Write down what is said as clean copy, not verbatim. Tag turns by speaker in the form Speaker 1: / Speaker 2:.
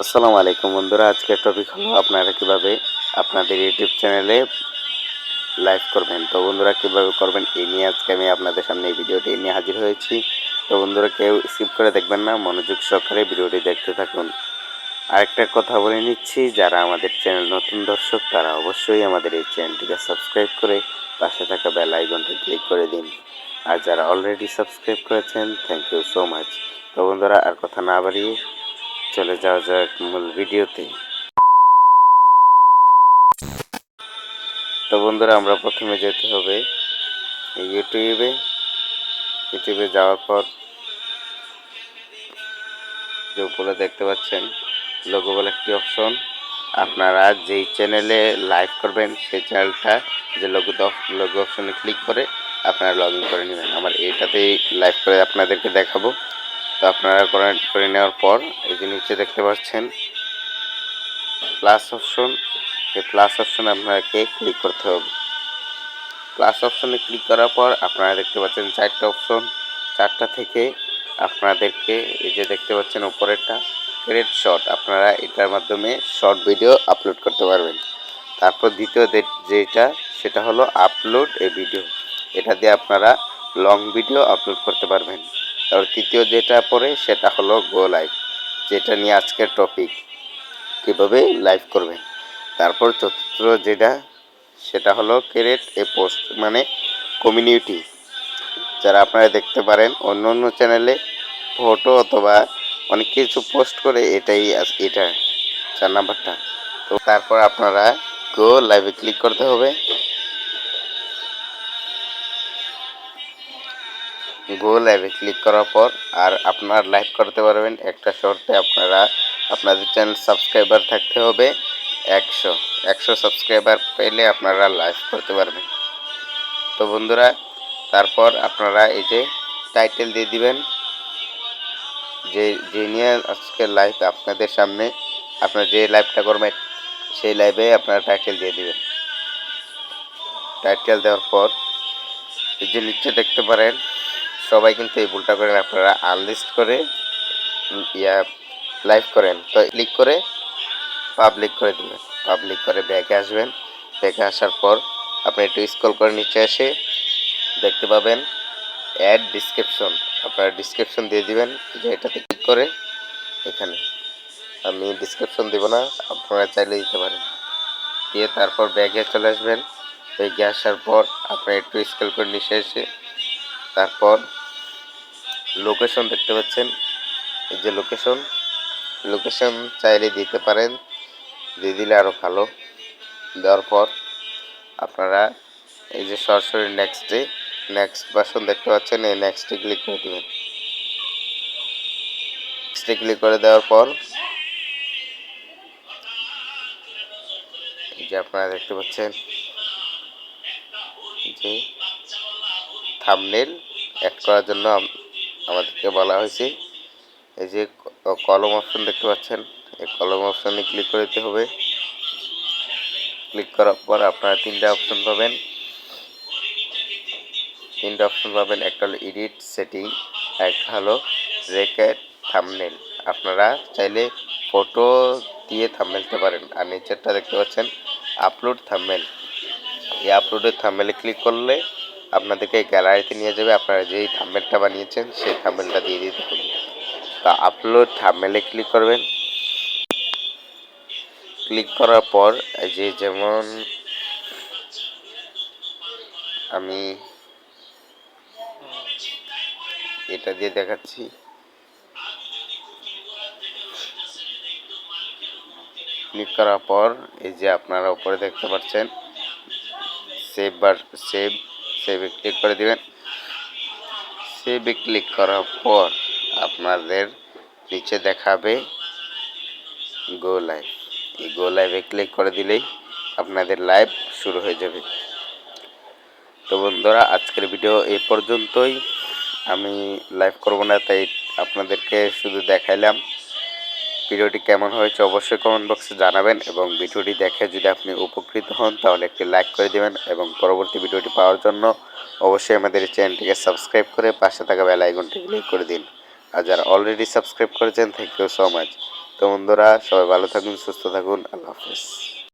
Speaker 1: আসসালামু আলাইকুম বন্ধুরা, আজকের টপিক হলো আপনারা কিভাবে আপনাদের ইউটিউব চ্যানেলে লাইভ করবেন। তো বন্ধুরা কিভাবে করবেন এই নিয়ে আজকে আমি আপনাদের সামনে এই ভিডিওটি নিয়ে হাজির হয়েছি। তো বন্ধুরা কেউ স্কিপ করে দেখবেন না, মনোযোগ সহকারে ভিডিওটি দেখতে থাকুন। আরেকটা কথা বলে নিচ্ছি, যারা আমাদের চ্যানেল নতুন দর্শক তারা অবশ্যই আমাদের এই চ্যানেলটিকে সাবস্ক্রাইব করে পাশে থাকা বেল আইকনটি ক্লিক করে দিন। আর যারা অলরেডি সাবস্ক্রাইব করেছেন থ্যাংক ইউ সো মাচ। তো বন্ধুরা আর কথা না বাড়িয়ে চলে যাওয়া যাক মূল ভিডিওতে। তো বন্ধুরা আমরা প্রথমে যেতে হবে ইউটিউবে যাওয়ার পর যে উপরে দেখতে পাচ্ছেন লোগো বলে একটি অপশন, আপনারা যেই চ্যানেলে লাইভ করবেন সেই চ্যানেলটা যে লোগো অপশনে ক্লিক করে আপনারা লগ ইন করে নেবেন। আমার এইটাতেই লাইভ করে আপনাদেরকে দেখাবো। তো আপনারা করে নেওয়ার পর এই যে নিচে দেখতে পাচ্ছেন প্লাস অপশন, এই প্লাস অপশনে আপনাকে ক্লিক করতে হবে। প্লাস অপশনে ক্লিক করার পর আপনারা দেখতে পাচ্ছেন চারটা অপশন, চারটা থেকে আপনাদেরকে এই যে দেখতে পাচ্ছেন উপরেরটা ক্রিয়েট শর্ট, আপনারা এটার মাধ্যমে শর্ট ভিডিও আপলোড করতে পারবেন। তারপর দ্বিতীয় যেটা সেটা হলো আপলোড এ ভিডিও, এটা দিয়ে আপনারা লং ভিডিও আপলোড করতে পারবেন। তারপর তৃতীয় যেটা পড়ে সেটা হলো গো লাইভ, যেটা নিয়ে আজকের টপিক কীভাবে লাইভ করবেন। তারপর চতুর্থ যেটা সেটা হলো ক্রিয়েট এ পোস্ট, মানে কমিউনিটি, যারা আপনারা দেখতে পারেন অন্য অন্য চ্যানেলে ফটো অথবা অনেক কিছু পোস্ট করে, এটা 4 নাম্বারটা। তো তারপর আপনারা গো লাইভে ক্লিক করতে হবে। গো লাইভে ক্লিক করার পর আর আপনারা লাইভ করতে পারবেন একটা শর্তে, আপনাদের চ্যানেল সাবস্ক্রাইবার থাকতে হবে 100 সাবস্ক্রাইবার পেলে আপনারা লাইভ করতে পারবেন। তো বন্ধুরা তারপর আপনারা এই যে টাইটেল দিয়ে দিবেন, যে নিয়ে আজকে লাইভ আপনাদের সামনে, আপনারা যে লাইভটা করবেন সেই লাইভে আপনারা টাইটেল দিয়ে দিবেন। টাইটেল দেওয়ার পর এই যে নিচে দেখতে পারেন সবাই কিন্তু এই ভুলটা করেন, আপনারা আনলিস্ট করে লাইভ করেন। তো ক্লিক করে পাবলিক করে দেবেন, পাবলিক করে ব্যাকে আসবেন। ব্যাকে আসার পর আপনি একটু স্ক্রল করে নিচে এসে দেখতে পাবেন অ্যাড ডিসক্রিপশন, আপনারা ডিসক্রিপশন দিয়ে দিবেন। যে এটাতে ক্লিক করে এখানে, আমি ডিসক্রিপশন দেব না, আপনারা চাইলে দিতে পারেন। দিয়ে তারপর ব্যাগে চলে আসবেন। ব্যাগে আসার পর আপনারা একটু স্ক্রল করে নিচে এসে তারপর লোকেশন দেখতে পাচ্ছেন, এই যে লোকেশন চাইলে দিতে পারেন, দিয়ে দিলে আরও ভালো। দেওয়ার পর আপনারা এই যে সরাসরি নেক্সট ভার্সন দেখতে পাচ্ছেন, এই নেক্সটে ক্লিক করে দেবেন। নেক্সটে ক্লিক করে দেওয়ার পর এই যে আপনারা দেখতে পাচ্ছেন যে থাম্বনেল অ্যাড করার জন্য আমাদেরকে বলা হয়েছে, এই যে কলম অপশন দেখতে পাচ্ছেন, এই কলম অপশনে ক্লিক করে দিতে হবে। ক্লিক করার পর আপনারা তিনটা অপশন পাবেন, একটা হলো এডিট সেটিং, একটা হলো রেকেট থাম্বনেল। আপনারা চাইলে ফটো দিয়ে থাম্বনেল দিতে পারেন। আর নিচেরটা দেখতে পাচ্ছেন আপলোড থাম্বনেল, এই আপলোডের থাম্বনেলে ক্লিক করলে আপনাদেরকে গ্যালারিতে নিয়ে যাবে, আপনারা যেই থাম্বনেলটা বানিয়েছেন সেই থাম্বনেলটা দিয়ে দিতে হবে। তা আপলোড থাম্বনেলে ক্লিক করবেন। ক্লিক করার পর এই যে যেমন আমি এটা দিয়ে দেখাচ্ছি, ক্লিক করার পর এই যে আপনারা উপরে দেখতে পাচ্ছেন সেভে ক্লিক করে দিবেন। সেভে ক্লিক করার পর আপনাদের নিচে দেখাবে গো লাইভ, এই গো লাইভে ক্লিক করে দিলেই আপনাদের লাইভ শুরু হয়ে যাবে। তো বন্ধুরা আজকের ভিডিও এই পর্যন্তই, আমি লাইভ করব না, তাই আপনাদেরকে শুধু দেখাইলাম। ভিডিওটি কেমন হয়েছে অবশ্যই কমেন্ট বক্সে জানাবেন, এবং ভিডিওটি দেখে যদি আপনি উপকৃত হন তাহলে একটি লাইক করে দেবেন, এবং পরবর্তী ভিডিওটি পাওয়ার জন্য অবশ্যই আমাদের চ্যানেলটিকে সাবস্ক্রাইব করে পাশে থাকা বেল আইকনটি ক্লিক করে দিন। আর যারা অলরেডি সাবস্ক্রাইব করেছেন থ্যাংক ইউ সো মাচ। তো বন্ধুরা সবাই ভালো থাকুন, সুস্থ থাকুন, আল্লাহ হাফেজ।